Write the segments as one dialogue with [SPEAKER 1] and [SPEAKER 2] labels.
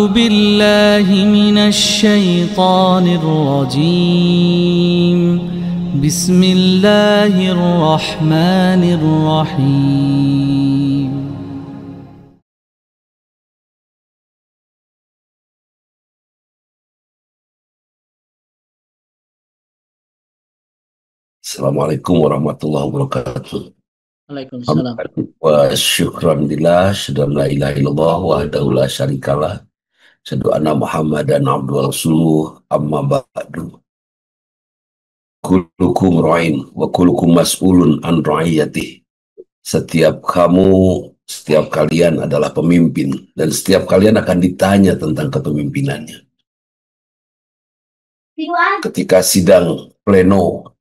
[SPEAKER 1] بالله من الشيطان الرجيم. بسم الله الرحمن الرحيم.
[SPEAKER 2] Assalamualaikum warahmatullahi wabarakatuh.
[SPEAKER 3] Waalaikumsalam.
[SPEAKER 2] Alhamdulillah wa syukranillah, syada la ilaha illallah wahdahu la syarikalah, syadu anna Muhammadan abduhu wa rasuluh, amma ba'du. Kullukum ra'in wa kullukum mas'ulun an ra'iyatih. Setiap kalian adalah pemimpin dan setiap kalian akan ditanya tentang kepemimpinannya. Ketika sidang pleno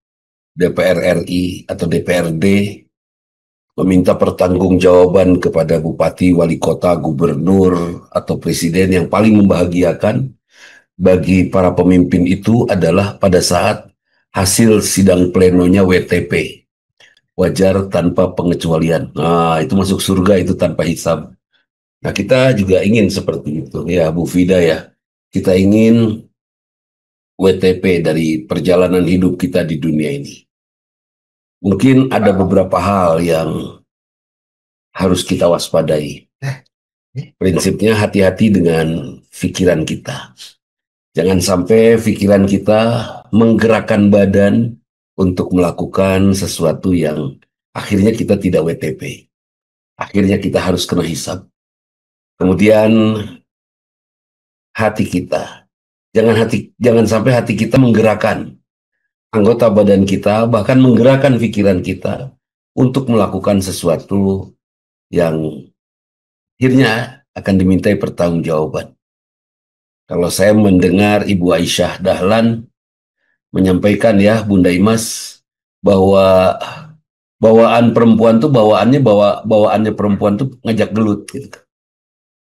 [SPEAKER 2] DPR RI atau DPRD meminta pertanggungjawaban kepada bupati, wali kota, gubernur, atau presiden, yang paling membahagiakan bagi para pemimpin itu adalah pada saat hasil sidang plenonya WTP, wajar tanpa pengecualian. Nah, itu masuk surga itu tanpa hisab. Nah, kita juga ingin seperti itu ya, Bu Fida ya. Kita ingin WTP dari perjalanan hidup kita di dunia ini. Mungkin ada beberapa hal yang harus kita waspadai. Prinsipnya hati-hati dengan pikiran kita. Jangan sampai pikiran kita menggerakkan badan untuk melakukan sesuatu yang akhirnya kita tidak WTP. Akhirnya kita harus kena hisab. Kemudian hati kita. Jangan sampai hati kita menggerakkan anggota badan kita, bahkan menggerakkan pikiran kita untuk melakukan sesuatu yang akhirnya akan dimintai pertanggungjawaban. Kalau saya mendengar Ibu Aisyah Dahlan menyampaikan ya, Bunda Imas, bahwa bawaannya perempuan tuh ngajak gelut gitu.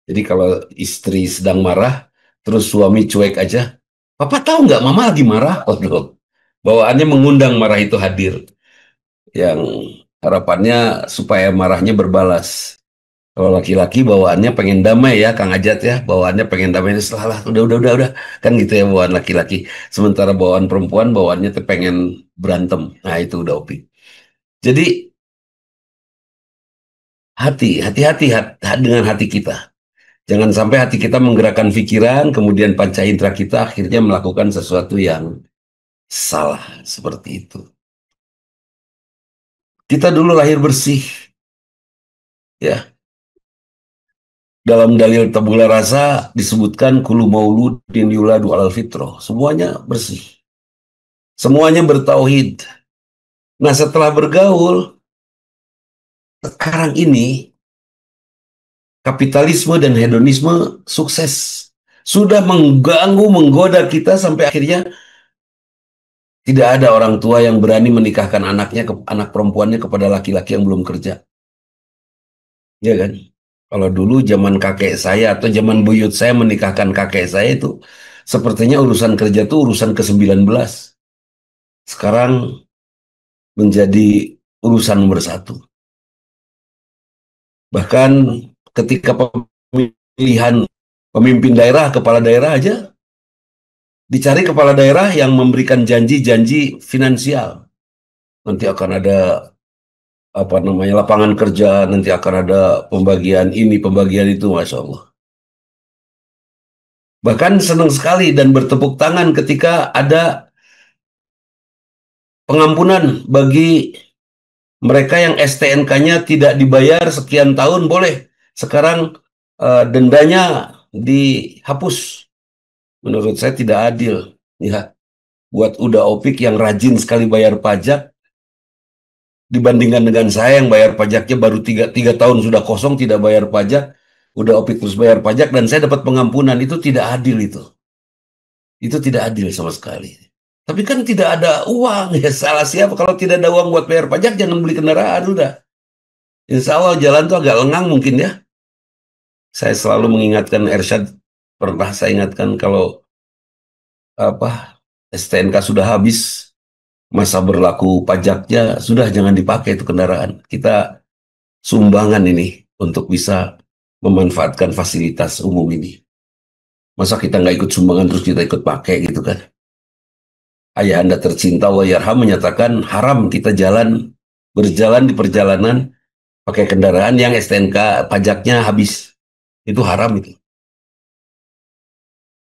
[SPEAKER 2] Jadi kalau istri sedang marah, terus suami cuek aja, Papa tahu nggak Mama lagi marah? Oh, bawaannya mengundang marah itu hadir. Yang harapannya supaya marahnya berbalas. Kalau laki-laki bawaannya pengen damai ya, Kang Ajat ya, bawaannya pengen damai, salah, udah, kan gitu ya bawaan laki-laki. Sementara bawaan perempuan bawaannya tuh pengen berantem. Nah itu udah opi. Jadi hati-hati dengan hati kita. Jangan sampai hati kita menggerakkan pikiran, kemudian panca indera kita akhirnya melakukan sesuatu yang salah seperti itu. Kita dulu lahir bersih, ya. Dalam dalil tabula rasa disebutkan kulu mauludin yuladu alal fitrah. Semuanya bersih. Semuanya bertauhid. Nah, setelah bergaul, sekarang ini kapitalisme dan hedonisme sukses. Sudah mengganggu, menggoda kita sampai akhirnya tidak ada orang tua yang berani menikahkan anak perempuannya kepada laki-laki yang belum kerja. Ya kan? Kalau dulu zaman kakek saya atau zaman buyut saya menikahkan kakek saya itu sepertinya urusan kerja itu urusan ke-19. Sekarang menjadi urusan nomor 1. Bahkan ketika pemilihan pemimpin daerah, kepala daerah aja, dicari kepala daerah yang memberikan janji-janji finansial. Nanti akan ada lapangan kerja, nanti akan ada pembagian ini, pembagian itu, Masya Allah. Bahkan senang sekali dan bertepuk tangan ketika ada pengampunan bagi mereka yang STNK-nya tidak dibayar sekian tahun, boleh. Sekarang dendanya dihapus. Menurut saya tidak adil. Ya, buat udah opik yang rajin sekali bayar pajak, dibandingkan dengan saya yang bayar pajaknya baru 3 tahun sudah kosong tidak bayar pajak, udah opik terus bayar pajak dan saya dapat pengampunan. Itu tidak adil itu. Itu tidak adil sama sekali. Tapi kan tidak ada uang, ya salah siapa kalau tidak ada uang buat bayar pajak jangan beli kendaraan udah. Insya Allah jalan tuh agak lengang mungkin ya. Saya selalu mengingatkan Ersyad, pernah saya ingatkan kalau STNK sudah habis, masa berlaku pajaknya sudah jangan dipakai itu kendaraan. Kita sumbangan ini untuk bisa memanfaatkan fasilitas umum ini. Masa kita nggak ikut sumbangan terus kita ikut pakai gitu kan? Ayah Anda tercinta Wahyarham menyatakan haram kita berjalan di perjalanan pakai kendaraan yang STNK pajaknya habis. Itu haram itu.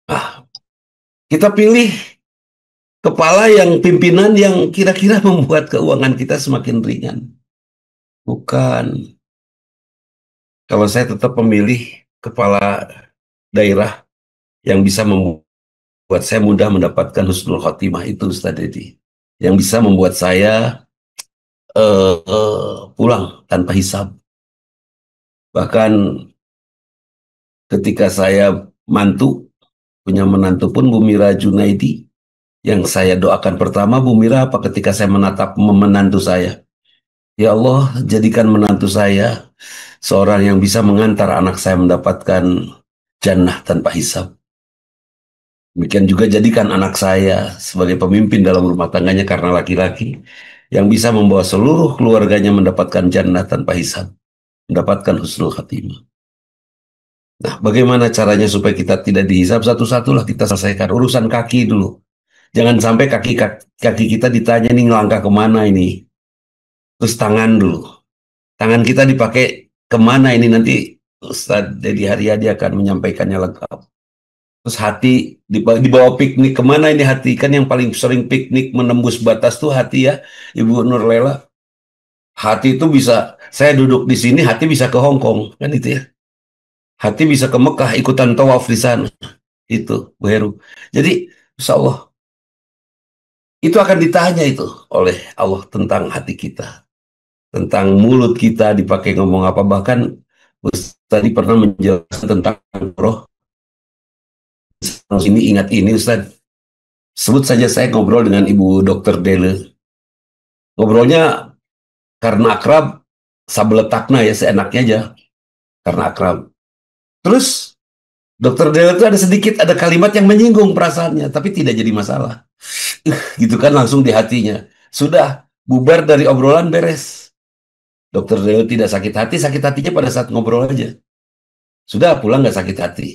[SPEAKER 2] Ah, kita pilih kepala yang pimpinan yang kira-kira membuat keuangan kita semakin ringan. Bukan. Kalau saya tetap memilih kepala daerah yang bisa membuat saya mudah mendapatkan husnul khotimah itu, Ustaz Dedi. Yang bisa membuat saya pulang tanpa hisab. Bahkan ketika saya punya menantu pun Bu Mira Junaidi, yang saya doakan pertama Bu Mira apa ketika saya menatap menantu saya. Ya Allah, jadikan menantu saya seorang yang bisa mengantar anak saya mendapatkan jannah tanpa hisab. Demikian juga jadikan anak saya sebagai pemimpin dalam rumah tangganya karena laki-laki yang bisa membawa seluruh keluarganya mendapatkan jannah tanpa hisab, mendapatkan husnul khatimah. Nah, bagaimana caranya supaya kita tidak dihisab? Satu-satulah kita selesaikan urusan kaki dulu. Jangan sampai kaki kita ditanya nih ngelangkah kemana ini. Terus tangan dulu. Tangan kita dipakai kemana ini nanti Ustadz Dedi Haryadi akan menyampaikannya lengkap. Terus hati dibawa piknik kemana ini hati? Kan yang paling sering piknik menembus batas tuh hati ya, Ibu Nurlela. Hati itu bisa, saya duduk di sini, hati bisa ke Hong Kong, kan itu ya. Hati bisa ke Mekah, ikutan tawaf di sana. Itu, Bu Heru. Jadi, insya Allah, itu akan ditanya itu oleh Allah tentang hati kita. Tentang mulut kita dipakai ngomong apa. Bahkan, Ustaz tadi pernah menjelaskan tentang roh. Ini ingat ini, Ustaz. Sebut saja saya ngobrol dengan Ibu Dokter Dele. Ngobrolnya karena akrab, sabeletakna ya, seenaknya aja. Karena akrab. Terus, Dokter Dele itu ada kalimat yang menyinggung perasaannya, tapi tidak jadi masalah. Gitu kan langsung di hatinya. Sudah, bubar dari obrolan beres. Dokter Dele tidak sakit hatinya pada saat ngobrol aja. Sudah pulang nggak sakit hati.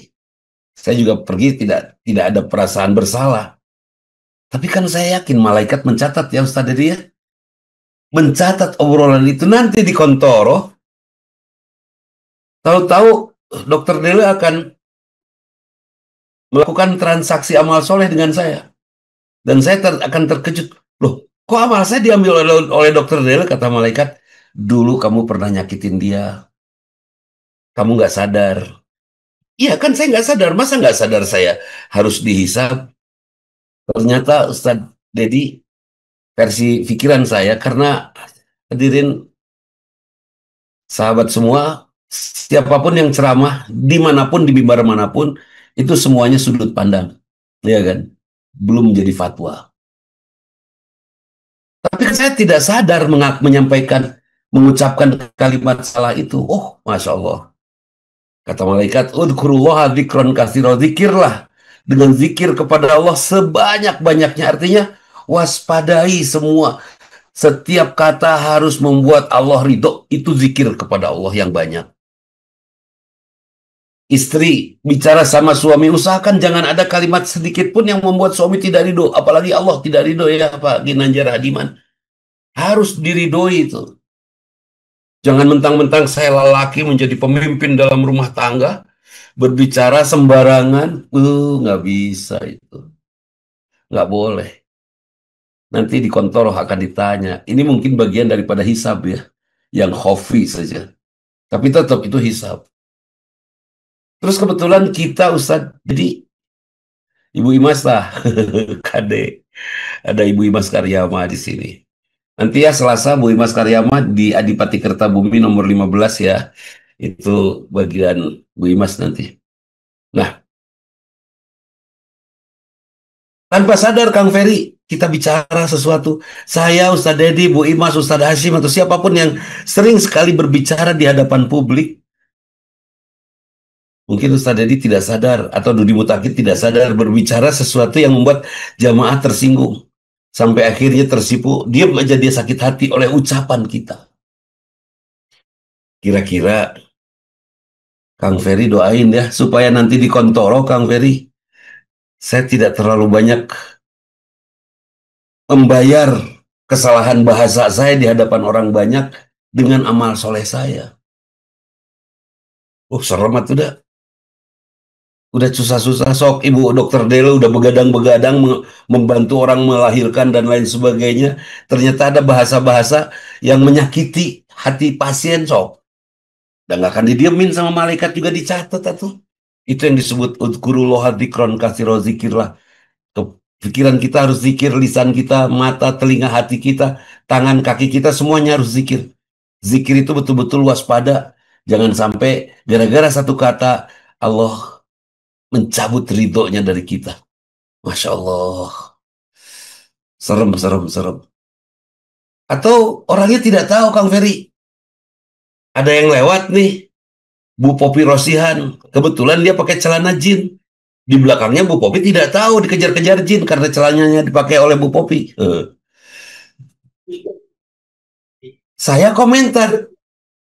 [SPEAKER 2] Saya juga pergi tidak ada perasaan bersalah. Tapi kan saya yakin malaikat mencatat ya Ustaz Dedi ya. Mencatat obrolan itu nanti di kontoro. Tahu-tahu Dokter Dele akan melakukan transaksi amal soleh dengan saya. Dan saya akan terkejut. Loh, kok amal saya diambil oleh Dokter Dele, kata malaikat. Dulu kamu pernah nyakitin dia. Kamu nggak sadar. Iya kan saya nggak sadar. Masa nggak sadar saya harus dihisab? Ternyata Ustadz Dedi, versi pikiran saya, karena hadirin sahabat semua, siapapun yang ceramah, dimanapun, di mimbar manapun, itu semuanya sudut pandang. Ya kan? Belum menjadi fatwa. Tapi saya tidak sadar mengucapkan kalimat salah itu. Oh, Masya Allah. Kata malaikat, udhkurullaha dzikron katsira, zikirlah dengan zikir kepada Allah sebanyak-banyaknya. Artinya, waspadai semua. Setiap kata harus membuat Allah ridho. Itu zikir kepada Allah yang banyak. Istri bicara sama suami, usahakan jangan ada kalimat sedikit pun yang membuat suami tidak ridho. Apalagi Allah tidak ridho ya Pak Ginanjar Hadiman. Harus diridhoi itu. Jangan mentang-mentang saya lelaki menjadi pemimpin dalam rumah tangga, berbicara sembarangan, nggak bisa itu. Nggak boleh. Nanti di kantor akan ditanya. Ini mungkin bagian daripada hisab ya. Yang khofi saja. Tapi tetap itu hisab. Terus kebetulan kita Ustadz, jadi Ibu Imas lah, Kade. Ada Ibu Imas Karyama di sini. Nanti ya Selasa Bu Imas Karyama di Adipati Kertabumi nomor 15 ya. Itu bagian Bu Imas nanti. Nah, tanpa sadar Kang Ferry, kita bicara sesuatu. Saya, Ustadz Dedi, Bu Imas, Ustadz Hashim, atau siapapun yang sering sekali berbicara di hadapan publik, mungkin Ustadz Dedi tidak sadar, atau Dudi Mutakid tidak sadar berbicara sesuatu yang membuat jamaah tersinggung. Sampai akhirnya tersipu, diam aja dia sakit hati oleh ucapan kita. Kira-kira Kang Ferry doain ya supaya nanti di Kontoro, Kang Ferry, saya tidak terlalu banyak membayar kesalahan bahasa saya di hadapan orang banyak dengan amal soleh saya. Oh, serem tuh dah. Udah susah-susah sok Ibu Dokter Delo udah begadang-begadang membantu orang melahirkan dan lain sebagainya. Ternyata ada bahasa-bahasa yang menyakiti hati pasien sok. Dan nggak akan didiemin sama malaikat juga dicatat tuh. Itu yang disebut udkurullah dzikron katsiro zikir lah. Pikiran kita harus zikir, lisan kita, mata, telinga, hati kita, tangan, kaki kita semuanya harus zikir. Zikir itu betul-betul waspada. Jangan sampai gara-gara satu kata Allah mencabut ridhonya dari kita. Masya Allah. Serem, serem, serem. Atau orangnya tidak tahu, Kang Ferry. Ada yang lewat nih, Bu Popi Rosihan. Kebetulan dia pakai celana jin. Di belakangnya Bu Popi tidak tahu dikejar-kejar jin karena celananya dipakai oleh Bu Popi. Saya komentar,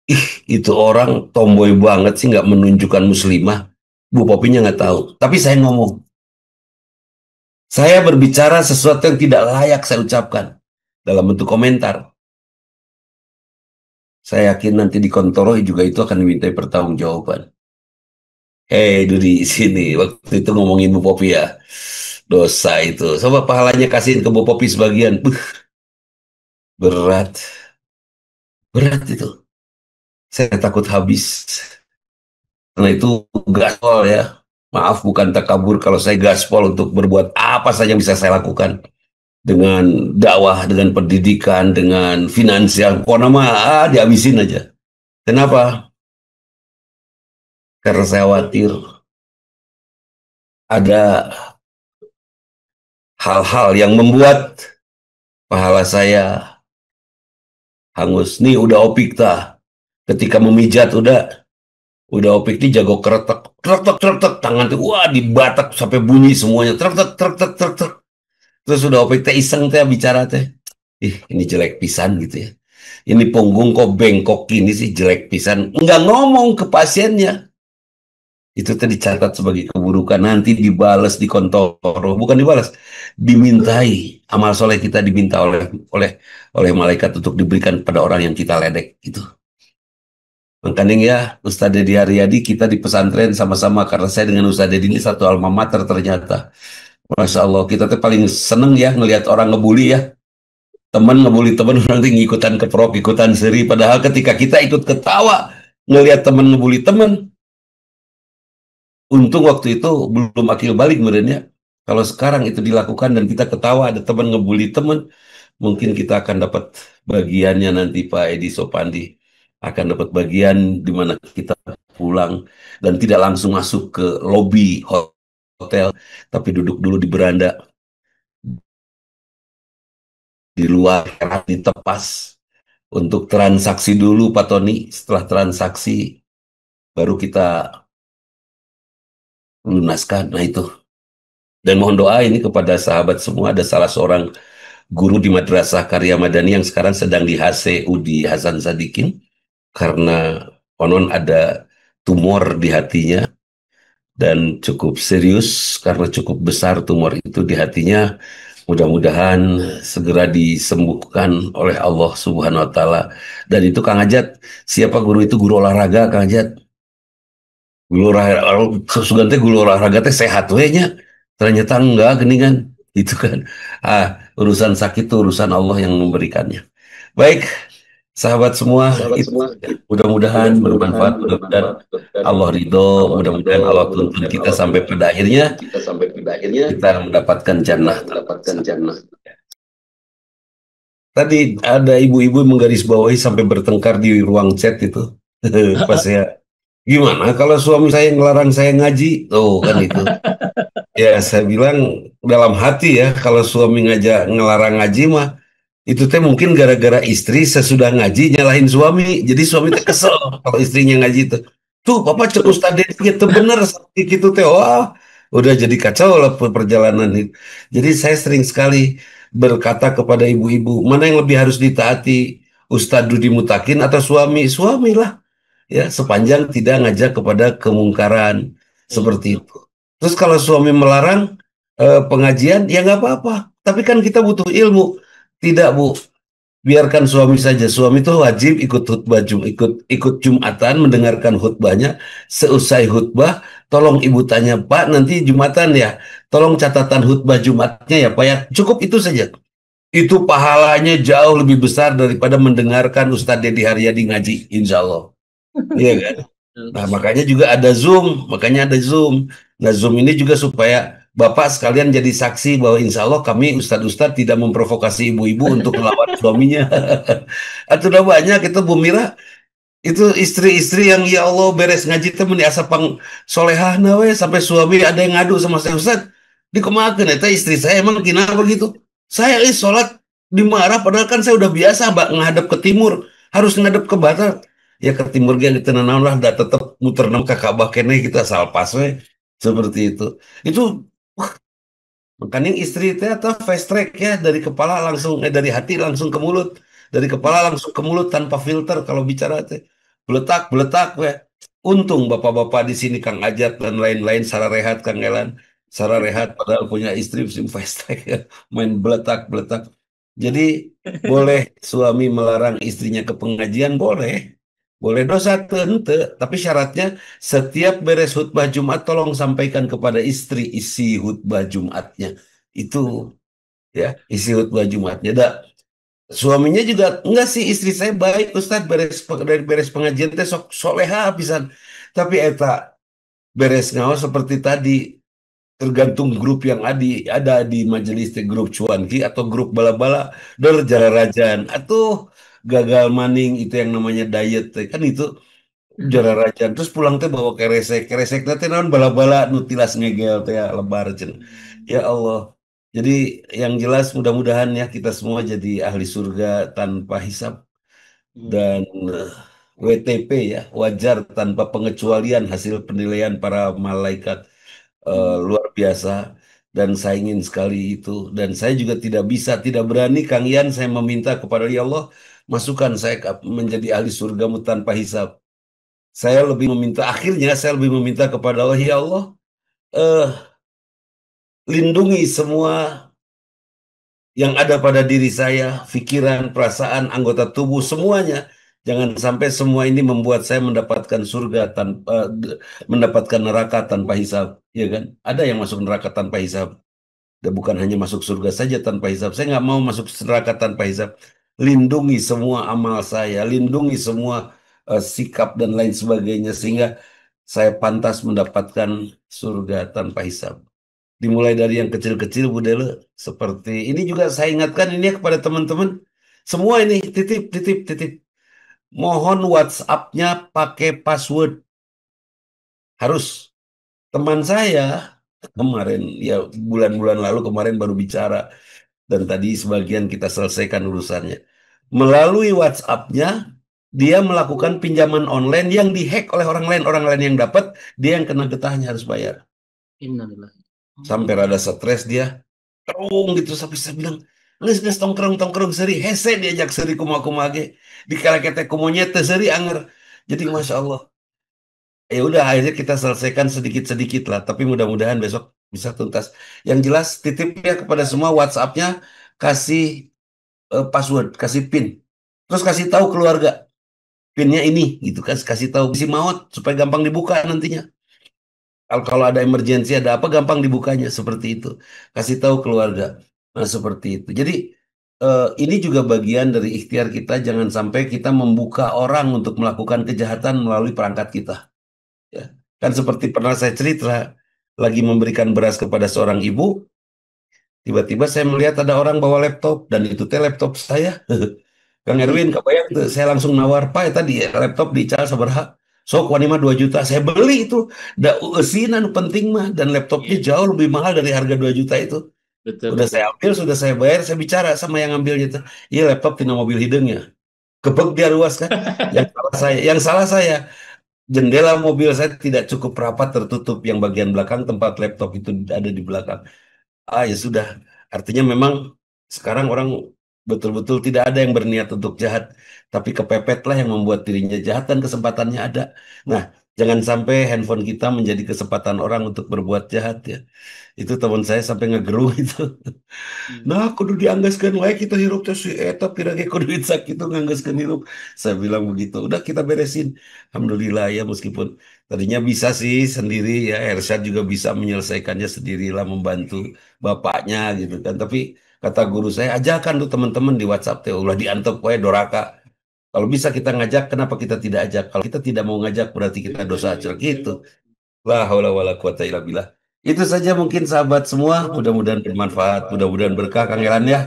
[SPEAKER 2] ih itu orang tomboy banget sih nggak menunjukkan muslimah. Bu Popinya nggak tahu. Tapi saya ngomong, saya berbicara sesuatu yang tidak layak saya ucapkan dalam bentuk komentar. Saya yakin nanti di Kontoro juga itu akan dimintai pertanggungjawaban. Dudi sini waktu itu ngomongin Bu Popi ya. Dosa itu. Coba pahalanya kasihin ke Bu Popi sebagian. Berat. Berat itu. Saya takut habis. Karena itu gaspol ya. Maaf bukan takabur kalau saya gaspol untuk berbuat apa saja yang bisa saya lakukan. Dengan dakwah, dengan pendidikan, dengan finansial. Pokoknya mah dihabisin aja. Kenapa? Karena saya khawatir ada hal-hal yang membuat pahala saya hangus. Nih udah opik tah. Ketika memijat udah opik nih jago keretek, keretek, tangan tuh wah dibatak sampai bunyi semuanya, keretek. Terus udah opik teh iseng teh bicara teh. Ih, ini jelek pisan gitu ya. Ini punggung kok bengkok ini sih jelek pisan. Enggak ngomong ke pasiennya. Itu tadi dicatat sebagai keburukan, nanti dibales di kontoro, bukan dibales, dimintai amal soleh kita diminta oleh malaikat untuk diberikan pada orang yang kita ledek itu. Makanya ya Ustadz Dedi Haryadi kita di pesantren sama-sama karena saya dengan Ustadz Dedi ini satu alma mater ternyata. Masya Allah kita tuh paling seneng ya ngelihat orang ngebully ya. Teman ngebully teman nanti ngikutan keprok, ikutan seri. Padahal ketika kita ikut ketawa ngelihat teman ngebully teman, untung waktu itu belum akil balik merenya. Kalau sekarang itu dilakukan dan kita ketawa ada teman ngebully teman, mungkin kita akan dapat bagiannya nanti Pak Edi Sopandi akan dapat bagian di mana kita pulang dan tidak langsung masuk ke lobi hotel, tapi duduk dulu di beranda di luar ditepas untuk transaksi dulu Pak Tony. Setelah transaksi baru kita lunaskan. Nah itu. Dan mohon doa ini kepada sahabat semua. Ada salah seorang guru di Madrasah Karya Madani yang sekarang sedang di HCU di Hasan Sadikin. Karena konon ada tumor di hatinya. Dan cukup serius karena cukup besar tumor itu di hatinya. Mudah-mudahan segera disembuhkan oleh Allah Subhanahu wa Ta'ala. Dan itu Kang Ajat, siapa guru itu? Guru olahraga, Kang Ajat. Guru olahraga teh sehat we nya. Ternyata enggak geningan itu kan. Urusan sakit itu urusan Allah yang memberikannya. Baik, sahabat semua, itu mudah-mudahan bermanfaat, mudah-mudahan Allah ridho, mudah-mudahan Allah tuntun kita sampai pada akhirnya kita mendapatkan jannah. Tadi ada ibu-ibu menggarisbawahi sampai bertengkar di ruang chat itu. Pas saya, gimana kalau suami saya ngelarang saya ngaji? Oh kan itu. Ya saya bilang dalam hati ya, kalau suami ngelarang ngaji mah, itu teh mungkin gara-gara istri sesudah ngaji nyalahin suami. Jadi suami teh kesel kalau istrinya ngaji itu. Tuh papa cek Ustadz itu bener seperti gitu teh. Wah udah jadi kacau lah perjalanan itu. Jadi saya sering sekali berkata kepada ibu-ibu, mana yang lebih harus ditaati, Ustadz Dudi Mutakin atau suami? Suami lah. ya, sepanjang tidak ngajak kepada kemungkaran
[SPEAKER 3] Iya.
[SPEAKER 2] seperti itu. Terus kalau suami melarang pengajian, ya nggak apa-apa. Tapi kan kita butuh ilmu. Tidak, Bu. Biarkan suami saja. Suami itu wajib ikut khutbah ikut Jumatan, mendengarkan khutbahnya. Seusai khutbah, tolong ibu tanya, Pak, nanti Jumatan ya. Tolong catatan khutbah Jumatnya ya, Pak ya. Cukup itu saja. Itu pahalanya jauh lebih besar daripada mendengarkan Ustadz Dedi Haryadi ngaji, insya Allah. Iya kan? Nah, makanya juga ada Zoom, makanya ada Zoom. Nah, Zoom ini juga supaya Bapak sekalian jadi saksi bahwa insya Allah kami Ustadz-Ustadz tidak memprovokasi ibu-ibu untuk melawan suaminya. Atau udah banyak itu Bu Mira, itu istri-istri yang ya Allah beres ngaji temen asa pang solehah we sampai suami ada yang ngadu sama saya Ustaz dikemakan eta istri saya emang kenapa begitu saya sholat dimarah padahal kan saya udah biasa mbak ngadep ke timur harus ngadep ke barat ya ke timur dia gitu naon lah dah tetap muter nam ke Ka'bah kene kita salpas we seperti itu makanya istri itu atau fast track ya dari kepala langsung dari hati langsung ke mulut, dari kepala langsung ke mulut tanpa filter kalau bicara teh. Beletak beletak we. Untung bapak-bapak di sini Kang Ajat dan lain-lain Sarah Rehat Kang Elan, Sarah Rehat padahal punya istri sim fast track ya. Main beletak beletak. Jadi boleh suami melarang istrinya ke pengajian boleh. Boleh dosa tente, tapi syaratnya setiap beres khutbah Jumat tolong sampaikan kepada istri isi khutbah Jumatnya. Itu ya, isi khutbah Jumatnya. Suaminya juga enggak sih istri saya baik Ustadz dari beres pengajian teh sok soleha pisan. Tapi eta beres ngawas seperti tadi tergantung grup yang ada di majelis teh grup cuanki atau grup bala-bala dol jararajan atau gagal maning itu yang namanya diet teh. Kan itu jararajan terus pulang teh bawa keresek nanti naon bala-bala nutilas ngegel teh ya, lebar cenah. Ya Allah. Jadi yang jelas mudah-mudahan ya kita semua jadi ahli surga tanpa hisab dan WTP ya wajar tanpa pengecualian hasil penilaian para malaikat luar biasa dan saya ingin sekali itu dan saya juga tidak berani Kang Ian saya meminta kepada ya Allah masukkan saya menjadi ahli surgamu tanpa hisab. Saya lebih meminta akhirnya saya lebih meminta kepada Allah ya Allah eh, lindungi semua yang ada pada diri saya, pikiran, perasaan, anggota tubuh semuanya. Jangan sampai semua ini membuat saya mendapatkan surga tanpa mendapatkan neraka tanpa hisab, ya kan? Ada yang masuk neraka tanpa hisab, dan bukan hanya masuk surga saja tanpa hisab. Saya nggak mau masuk neraka tanpa hisab. Lindungi semua amal saya, lindungi semua sikap dan lain sebagainya sehingga saya pantas mendapatkan surga tanpa hisab. Dimulai dari yang kecil-kecil Bu Dele seperti ini juga saya ingatkan ini ya kepada teman-teman semua ini titip titip titip mohon WhatsApp-nya pakai password harus teman saya kemarin ya bulan-bulan lalu kemarin baru bicara dan tadi sebagian kita selesaikan urusannya melalui WhatsApp-nya dia melakukan pinjaman online yang dihack oleh orang lain yang dapat dia yang kena getahnya harus bayar
[SPEAKER 3] Innalillahi.
[SPEAKER 2] sampai rada stres dia terung gitu sampai saya bilang nges tongkrong tongkrong seri hese diajak seri kumaha ge dikala kete kumonya teh seri anger jadi masya Allah ya udah akhirnya kita selesaikan sedikit-sedikit lah tapi mudah-mudahan besok bisa tuntas yang jelas titipnya kepada semua WhatsApp-nya kasih password kasih PIN terus kasih tahu keluarga PIN-nya ini gitu kan kasih tahu isi maut supaya gampang dibuka nantinya kalau ada emergensi ada apa gampang dibukanya seperti itu kasih tahu keluarga nah seperti itu jadi ini juga bagian dari ikhtiar kita jangan sampai kita membuka orang untuk melakukan kejahatan melalui perangkat kita ya kan seperti pernah saya cerita lagi memberikan beras kepada seorang ibu tiba-tiba saya melihat ada orang bawa laptop dan itu teh laptop saya Kang Erwin kebayang tuh saya langsung nawar Pak ya tadi ya, laptop dical sabaraha sok wani mah 2 juta saya beli itu da eusinan penting mah dan laptopnya jauh lebih mahal dari harga 2 juta itu
[SPEAKER 3] Betul,
[SPEAKER 2] udah
[SPEAKER 3] betul.
[SPEAKER 2] saya ambil sudah saya bayar saya bicara sama yang ngambilnya tuh iya laptop tina mobil hidungnya kebek dia luas kan yang salah saya jendela mobil saya tidak cukup rapat tertutup yang bagian belakang tempat laptop itu ada di belakang ya sudah artinya memang sekarang orang Betul-betul tidak ada yang berniat untuk jahat, tapi kepepetlah yang membuat dirinya jahat dan kesempatannya ada. Nah, jangan sampai handphone kita menjadi kesempatan orang untuk berbuat jahat ya. Itu teman saya sampai ngegeru itu. Nah, kudu dianggaskeun wae kita hirup teh si eta pirage kudu disak itu nganggaskeun hirup. Saya bilang begitu. Udah kita beresin. Alhamdulillah ya meskipun tadinya bisa sih sendiri ya, Ersyad juga bisa menyelesaikannya sendirilah membantu bapaknya gitu kan. Tapi kata guru saya ajakan tuh teman-teman di WhatsApp teh ulah diantep wae doraka. Kalau bisa kita ngajak, kenapa kita tidak ajak? Kalau kita tidak mau ngajak berarti kita dosa acil gitu. La haula wala quwata illa billah. Itu saja mungkin sahabat semua, mudah-mudahan bermanfaat, mudah-mudahan berkah Kang Elan ya.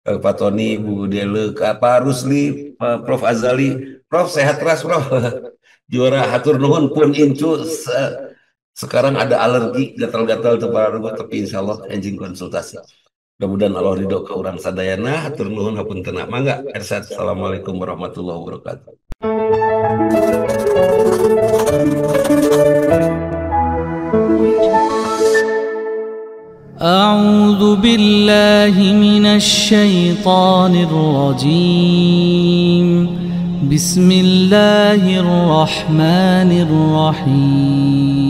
[SPEAKER 2] Pak Tony, Bu Dele, Pak Rusli, Prof Azali. Prof sehat terus, Prof. Juara hatur nuhun pun incu sekarang ada alergi gatal-gatal tuh para rugo tapi insya Allah anjing konsultasi. Mudah-mudahan Allah ridho ke urang sadayana, hatur nuhun hapunten. Mangga, Ersat. Assalamualaikum warahmatullahi wabarakatuh.
[SPEAKER 1] أعوذ بالله من الشيطان الرجيم بسم الله الرحمن الرحيم